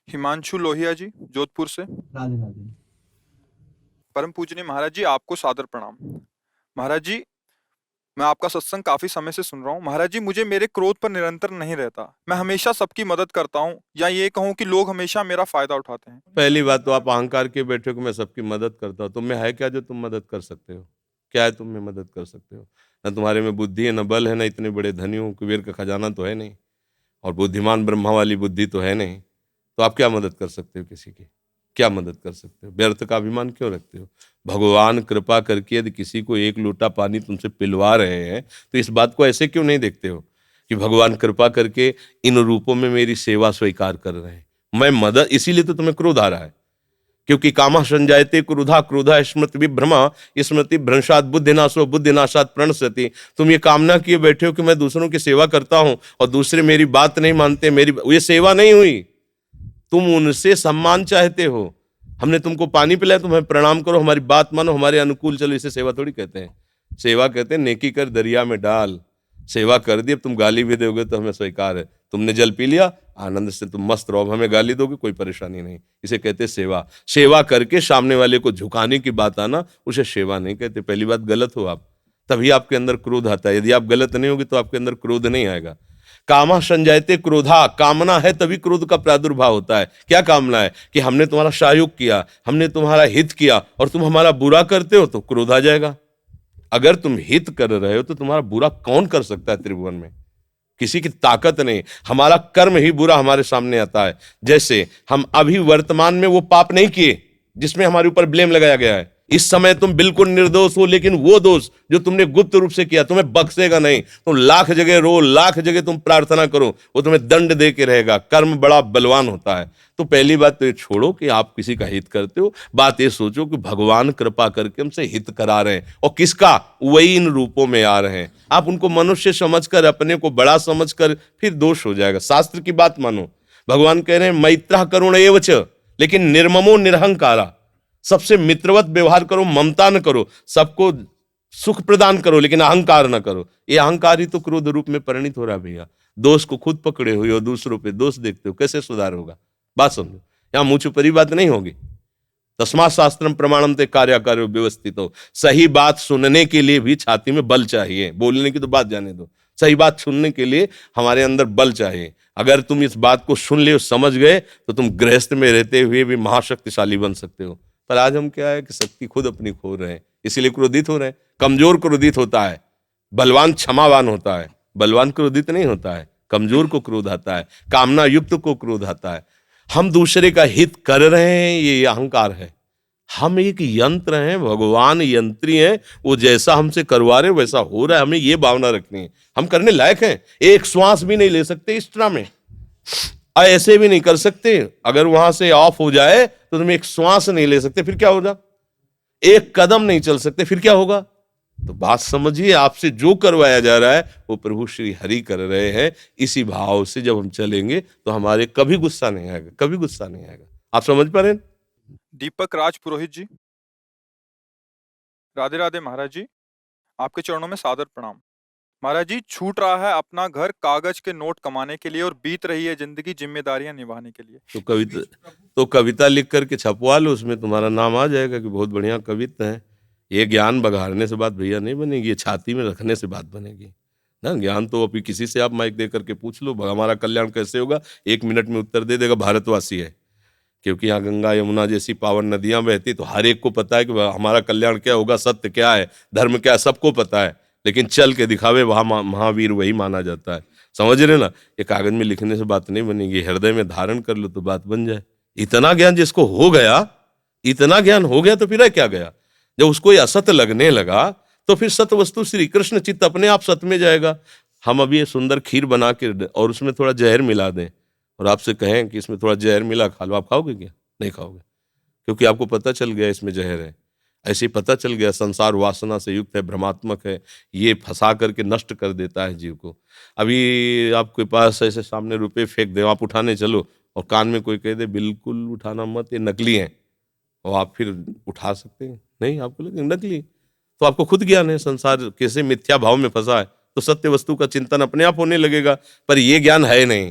हिमांशु लोहिया जी, जोधपुर से। राधे राधे। परम पूजनीय महाराज जी, आपको सादर प्रणाम। महाराज जी, मैं आपका सत्संग काफी समय से सुन रहा हूँ। महाराज जी, मुझे मेरे क्रोध पर निरंतर नहीं रहता। मैं हमेशा सबकी मदद करता हूँ, या ये कहूँ कि लोग हमेशा मेरा फायदा उठाते हैं। पहली बात तो आप अहंकार के बैठे हो कि मैं सबकी मदद करता हूँ। तुम में है क्या जो तुम मदद कर सकते हो? क्या है तुम में मदद कर सकते हो? न तुम्हारे में बुद्धि है, न बल है, न इतने बड़े धनी हो, कुबेर का खजाना तो है नहीं, और बुद्धिमान ब्रह्मा वाली बुद्धि तो है नहीं। तो आप क्या मदद कर सकते हो किसी की? क्या मदद कर सकते हो? व्यर्थ का अभिमान क्यों रखते हो? भगवान कृपा करके यदि किसी को एक लोटा पानी तुमसे पिलवा रहे हैं तो इस बात को ऐसे क्यों नहीं देखते हो कि भगवान कृपा करके इन रूपों में मेरी सेवा स्वीकार कर रहे हैं, मैं मदद, इसीलिए तो तुम्हें क्रोध आ रहा है। क्योंकि कामा संजायते क्रोधा, क्रोधा स्मृति विभ्रमा, स्मृति भ्रंशात बुद्धिनाशो, बुद्धिनाशात प्रणश्यति। तुम ये कामना किए बैठे हो कि मैं दूसरों की सेवा करता हूं और दूसरे मेरी बात नहीं मानते, मेरी ये सेवा नहीं हुई। तुम उनसे सम्मान चाहते हो। हमने तुमको पानी पिलाया, तुम्हें प्रणाम करो, हमारी बात मानो, हमारे अनुकूल चलो, इसे सेवा थोड़ी कहते हैं। सेवा कहते हैं नेकी कर दरिया में डाल। सेवा कर दी, अब तुम गाली भी दोगे तो हमें स्वीकार है। तुमने जल पी लिया, आनंद से तुम मस्त रहो, हमें गाली दोगे कोई परेशानी नहीं। इसे कहते हैं सेवा। सेवा करके सामने वाले को झुकाने की बात आना, उसे सेवा नहीं कहते। पहली बात, गलत हो आप, तभी आपके अंदर क्रोध आता है। यदि आप गलत नहीं होगे तो आपके अंदर क्रोध नहीं आएगा। कामा संजायते क्रोधा, कामना है तभी क्रोध का प्रादुर्भाव होता है। क्या कामना है? कि हमने तुम्हारा सहयोग किया, हमने तुम्हारा हित किया, और तुम हमारा बुरा करते हो तो क्रोध आ जाएगा। अगर तुम हित कर रहे हो तो तुम्हारा बुरा कौन कर सकता है त्रिभुवन में? किसी की ताकत नहीं। हमारा कर्म ही बुरा हमारे सामने आता है। जैसे हम अभी वर्तमान में वो पाप नहीं किए जिसमें हमारे ऊपर ब्लेम लगाया गया है, इस समय तुम बिल्कुल निर्दोष हो, लेकिन वो दोष जो तुमने गुप्त रूप से किया तुम्हें बख्शेगा नहीं। तुम लाख जगह रो, लाख जगह तुम प्रार्थना करो, वो तुम्हें दंड दे के रहेगा। कर्म बड़ा बलवान होता है। तो पहली बात तो ये छोड़ो कि आप किसी का हित करते हो, बात ये सोचो कि भगवान कृपा करके हमसे हित करा रहे हैं, और किसका? वही इन रूपों में आ रहे हैं। आप उनको मनुष्य समझकर, अपने को बड़ा समझकर, फिर दोष हो जाएगा। शास्त्र की बात मानो। भगवान कह रहे हैं मैत्रः करुण एव च, लेकिन निर्ममो निरहंकारा। सबसे मित्रवत व्यवहार करो, ममता न करो, सबको सुख प्रदान करो, लेकिन अहंकार न करो। ये अहंकार ही तो क्रोध रूप में परिणित हो रहा है भैया। दोष को खुद पकड़े हुए हो, दूसरों पे दोष देखते हो, कैसे सुधार होगा? बात समझो, यहां मुंह छुपरी बात नहीं होगी। तस्मात् शास्त्रम प्रमाणम ते कार्य कार्यो व्यवस्थित हो। सही बात सुनने के लिए भी छाती में बल चाहिए। बोलने की तो बात जाने दो, सही बात सुनने के लिए हमारे अंदर बल चाहिए। अगर तुम इस बात को सुन ले, समझ गए, तो तुम गृहस्थ में रहते हुए भी महाशक्तिशाली बन सकते हो। पर आज हम क्या है कि शक्ति खुद अपनी खो रहे हैं, इसीलिए क्रोधित हो रहे हैं। कमजोर क्रोधित होता है, बलवान क्षमावान होता है। बलवान क्रोधित नहीं होता है, कमजोर को क्रोध आता है, कामना युक्त को क्रोध आता है। हम दूसरे का हित कर रहे हैं, ये अहंकार है। हम एक यंत्र हैं, भगवान यंत्री हैं, वो जैसा हमसे करवा रहे वैसा हो रहा है। हमें ये भावना रखनी है, हम करने लायक हैं। एक श्वास भी नहीं ले सकते इस तरह में, ऐसे भी नहीं कर सकते। अगर वहां से ऑफ हो जाए तो तुम एक श्वास नहीं ले सकते, फिर क्या होगा? एक कदम नहीं चल सकते, फिर क्या होगा? तो बात समझिए, आपसे जो करवाया जा रहा है वो प्रभु श्री हरि कर रहे हैं। इसी भाव से जब हम चलेंगे तो हमारे कभी गुस्सा नहीं आएगा, कभी गुस्सा नहीं आएगा। आप समझ पा रहे हैं? दीपक राज पुरोहित जी, राधे राधे महाराज जी, आपके चरणों में सादर प्रणाम। महाराज जी, छूट रहा है अपना घर कागज के नोट कमाने के लिए, और बीत रही है जिंदगी जिम्मेदारियां निभाने के लिए। तो कविता लिख करके छपवा लो, उसमें तुम्हारा नाम आ जाएगा कि बहुत बढ़िया कविता है। ये ज्ञान बघाड़ने से बात भैया नहीं बनेगी, ये छाती में रखने से बात बनेगी ना। ज्ञान तो अभी किसी से आप माइक दे करके पूछ लो, हमारा कल्याण कैसे होगा, 1 मिनट में उत्तर दे देगा भारतवासी है। क्योंकि यहाँ गंगा यमुना जैसी पावन नदियां बहती, तो हर एक को पता है कि हमारा कल्याण क्या होगा, सत्य क्या है, धर्म क्या है, सबको पता है। लेकिन चल के दिखावे वहाँ महावीर वही माना जाता है। समझ रहे ना? ये कागज में लिखने से बात नहीं बनेगी, हृदय में धारण कर लो तो बात बन जाए। इतना ज्ञान जिसको हो गया, इतना ज्ञान हो गया तो फिर है क्या गया? जब उसको ये असत्य लगने लगा तो फिर सत्य वस्तु श्री कृष्ण चित्त अपने आप सत्य में जाएगा। हम अभी ये सुंदर खीर बना के और उसमें थोड़ा जहर मिला दें और आपसे कहें कि इसमें थोड़ा जहर मिला, खा लो, आप खाओगे क्या? नहीं खाओगे, क्योंकि आपको पता चल गया इसमें जहर है। ऐसे ही पता चल गया संसार वासना से युक्त है, भ्रमात्मक है, ये फंसा करके नष्ट कर देता है जीव को। अभी आपके पास ऐसे सामने रुपए फेंक दे, आप उठाने चलो और कान में कोई कह दे बिल्कुल उठाना मत, ये नकली है, और आप फिर उठा सकते हैं? नहीं, आपको लगे नकली। तो आपको खुद ज्ञान है संसार कैसे मिथ्या भाव में फंसा है, तो सत्य वस्तु का चिंतन अपने आप होने लगेगा। पर ये ज्ञान है नहीं,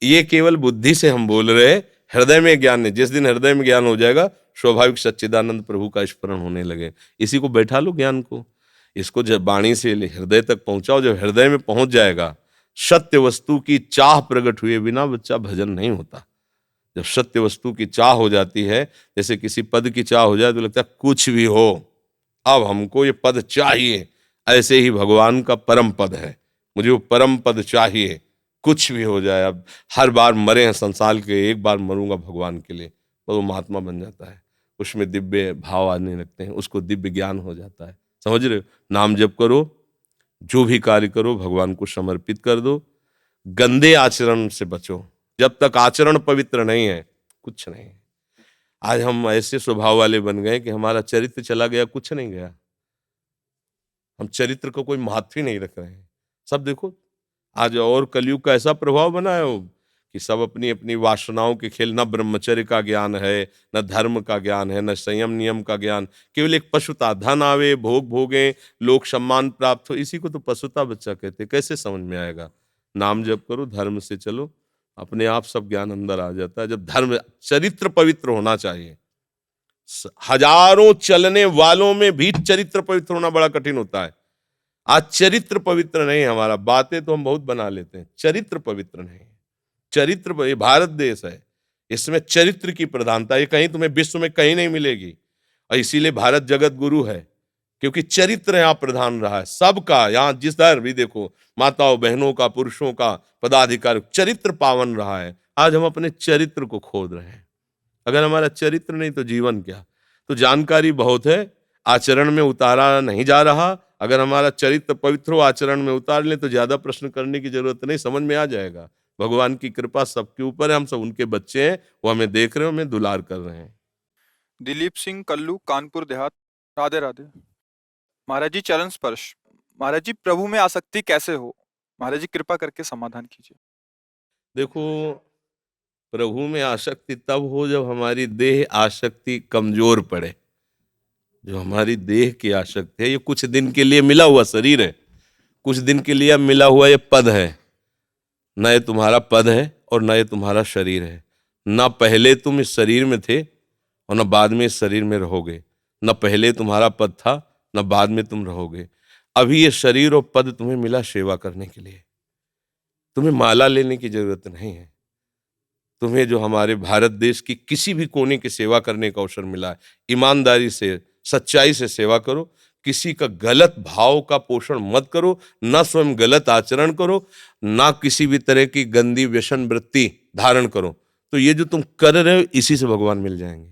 ये केवल बुद्धि से हम बोल रहे हैं हृदय में ज्ञान नहीं, जिस दिन हृदय में ज्ञान हो जाएगा स्वाभाविक सच्चिदानंद प्रभु का स्मरण होने लगे। इसी को बैठा लो ज्ञान को, इसको जब वाणी से हृदय तक पहुंचाओ, जब हृदय में पहुंच जाएगा, सत्य वस्तु की चाह प्रकट हुए बिना बच्चा भजन नहीं होता। जब सत्य वस्तु की चाह हो जाती है, जैसे किसी पद की चाह हो जाए तो लगता है कुछ भी हो अब हमको ये पद चाहिए, ऐसे ही भगवान का परम पद है, मुझे वो परम पद चाहिए, कुछ भी हो जाए। अब हर बार मरे हैं संसार के, एक बार मरूंगा भगवान के लिए, तो वो महात्मा बन जाता है, उसमें दिव्य भाव आने लगते हैं, उसको दिव्य ज्ञान हो जाता है। समझ रहे हो? नाम जप करो, जो भी कार्य करो भगवान को समर्पित कर दो, गंदे आचरण से बचो। जब तक आचरण पवित्र नहीं है कुछ नहीं है। आज हम ऐसे स्वभाव वाले बन गए कि हमारा चरित्र चला गया, कुछ नहीं गया, हम चरित्र को कोई महत्व ही नहीं रख रहे हैं। सब देखो आज, और कलयुग का ऐसा प्रभाव बना है वो कि सब अपनी अपनी वासनाओं के खेल, न ब्रह्मचर्य का ज्ञान है, न धर्म का ज्ञान है, न संयम नियम का ज्ञान, केवल एक पशुता, धन आवे भोग भोगे लोक सम्मान प्राप्त हो, इसी को तो पशुता बच्चा कहते। कैसे समझ में आएगा? नाम जप करो, धर्म से चलो, अपने आप सब ज्ञान अंदर आ जाता है। जब धर्म चरित्र पवित्र होना चाहिए, हजारों चलने वालों में भी चरित्र पवित्र होना बड़ा कठिन होता है। आज चरित्र पवित्र नहीं है हमारा, बातें तो हम बहुत बना लेते हैं, चरित्र पवित्र नहीं है। चरित्र, ये भारत देश है, इसमें चरित्र की प्रधानता, ये कहीं तुम्हें विश्व में कहीं नहीं मिलेगी, और इसीलिए भारत जगत गुरु है, क्योंकि चरित्र यहाँ प्रधान रहा है सबका। यहाँ जिस दर भी देखो, माताओं बहनों का, पुरुषों का, पदाधिकारी, चरित्र पावन रहा है। आज हम अपने चरित्र को खोद रहे हैं। अगर हमारा चरित्र नहीं तो जीवन क्या? तो जानकारी बहुत है, आचरण में उतारा नहीं जा रहा। अगर हमारा चरित्र पवित्र हो, आचरण में उतार ले, तो ज्यादा प्रश्न करने की जरूरत नहीं, समझ में आ जाएगा। भगवान की कृपा सबके ऊपर है, हम सब उनके बच्चे हैं, वो हमें देख रहे हैं, हमें दुलार कर रहे हैं। दिलीप सिंह कल्लू, कानपुर देहात। राधे राधे। महाराज जी चरण स्पर्श। महाराज जी प्रभु में आसक्ति कैसे हो? महाराज जी कृपा करके समाधान कीजिए। देखो, प्रभु में आसक्ति तब हो जब हमारी देह आसक्ति कमजोर पड़े। जो हमारी देह की आसक्ति है, ये कुछ दिन के लिए मिला हुआ शरीर है, कुछ दिन के लिए मिला हुआ ये पद है। न ये तुम्हारा पद है और न ये तुम्हारा शरीर है। न पहले तुम इस शरीर में थे और न बाद में इस शरीर में रहोगे। न पहले तुम्हारा पद था, न बाद में तुम रहोगे। अभी ये शरीर और पद तुम्हें मिला सेवा करने के लिए। तुम्हें माला लेने की जरूरत नहीं है। तुम्हें जो हमारे भारत देश की किसी भी कोने की सेवा करने का अवसर मिला है, ईमानदारी से, सच्चाई से सेवा करो। किसी का गलत भाव का पोषण मत करो, ना स्वयं गलत आचरण करो, ना किसी भी तरह की गंदी व्यसन वृत्ति धारण करो। तो ये जो तुम कर रहे हो, इसी से भगवान मिल जाएंगे,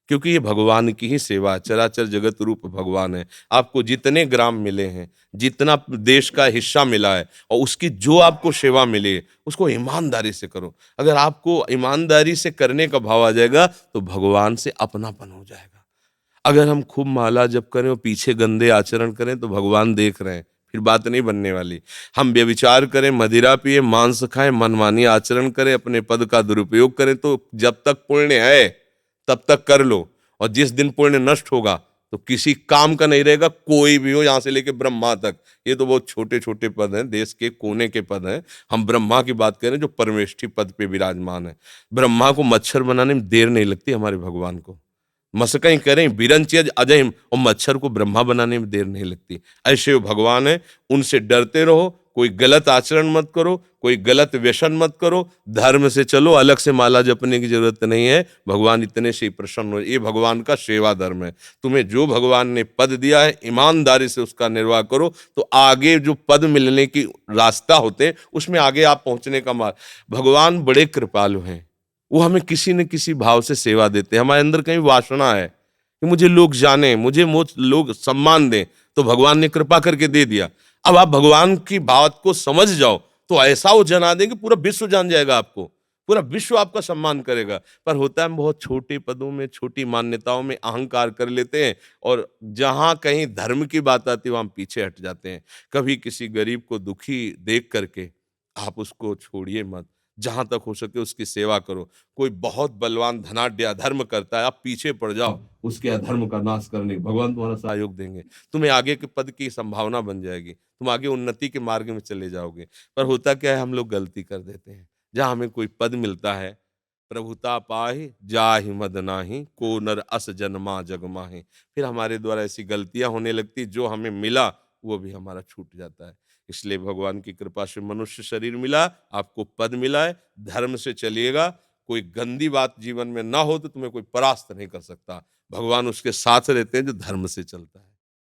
क्योंकि ये भगवान की ही सेवा है। चराचर जगत रूप भगवान है। आपको जितने ग्राम मिले हैं, जितना देश का हिस्सा मिला है, और उसकी जो आपको सेवा मिले, उसको ईमानदारी से करो। अगर आपको ईमानदारी से करने का भाव आ जाएगा तो भगवान से अपनापन हो जाएगा। अगर हम खूब माला जप करें और पीछे गंदे आचरण करें तो भगवान देख रहे हैं, फिर बात नहीं बनने वाली। हम व्यभिचार करें, मदिरा पिए, मांस खाएं, मनमानी आचरण करें, अपने पद का दुरुपयोग करें, तो जब तक पुण्य है तब तक कर लो, और जिस दिन पुण्य नष्ट होगा तो किसी काम का नहीं रहेगा। कोई भी हो, यहां से लेके ब्रह्मा तक, ये तो बहुत छोटे छोटे पद हैं, देश के कोने के पद हैं। हम ब्रह्मा की बात करें जो परमेष्ठी पद पे विराजमान है। ब्रह्मा को मच्छर बनाने में देर नहीं लगती, हमारे भगवान को मसकई करें बिरंच अजय, और मच्छर को ब्रह्मा बनाने में देर नहीं लगती। ऐसे वो भगवान है, उनसे डरते रहो। कोई गलत आचरण मत करो, कोई गलत व्यसन मत करो, धर्म से चलो, अलग से माला जपने की जरूरत नहीं है। भगवान इतने से ही प्रसन्न हो। ये भगवान का सेवा धर्म है। तुम्हें जो भगवान ने पद दिया है, ईमानदारी से उसका निर्वाह करो, तो आगे जो पद मिलने की रास्ता होते हैं, उसमें आगे आप पहुंचने का मार्ग। भगवान बड़े कृपालु हैं, वो हमें किसी न किसी भाव से सेवा देते हैं। हमारे अंदर कहीं वासना है कि मुझे लोग जाने, मुझे लोग सम्मान दें, तो भगवान ने कृपा करके दे दिया। अब आप भगवान की बात को समझ जाओ तो ऐसा वो जना देंगे, पूरा विश्व जान जाएगा आपको, पूरा विश्व आपका सम्मान करेगा। पर होता है हम बहुत छोटे पदों में, छोटी मान्यताओं में अहंकार कर लेते हैं, और जहां कहीं धर्म की बात आती है वहां पीछे हट जाते हैं। कभी किसी गरीब को दुखी देख करके आप उसको छोड़िए मत, जहां तक हो सके उसकी सेवा करो। कोई बहुत बलवान धनाढ्य अधर्म करता है, आप पीछे पड़ जाओ उसके अधर्म का नाश करने, भगवान तुम्हारा सहयोग देंगे। तुम्हें आगे के पद की संभावना बन जाएगी, तुम आगे उन्नति के मार्ग में चले जाओगे। पर होता क्या है, हम लोग गलती कर देते हैं। जहां हमें कोई पद मिलता है प्रभुता पाहि जाहि मद नाही, को नर अस जन्मा जग माहि। फिर हमारे द्वारा ऐसी गलतियां होने लगती, जो हमें मिला वो भी हमारा छूट जाता है। इसलिए भगवान की कृपा से मनुष्य शरीर मिला, आपको पद मिला है, धर्म से चलिएगा। कोई गंदी बात जीवन में ना हो तो तुम्हें कोई परास्त नहीं कर सकता। भगवान उसके साथ रहते हैं जो धर्म से चलता है।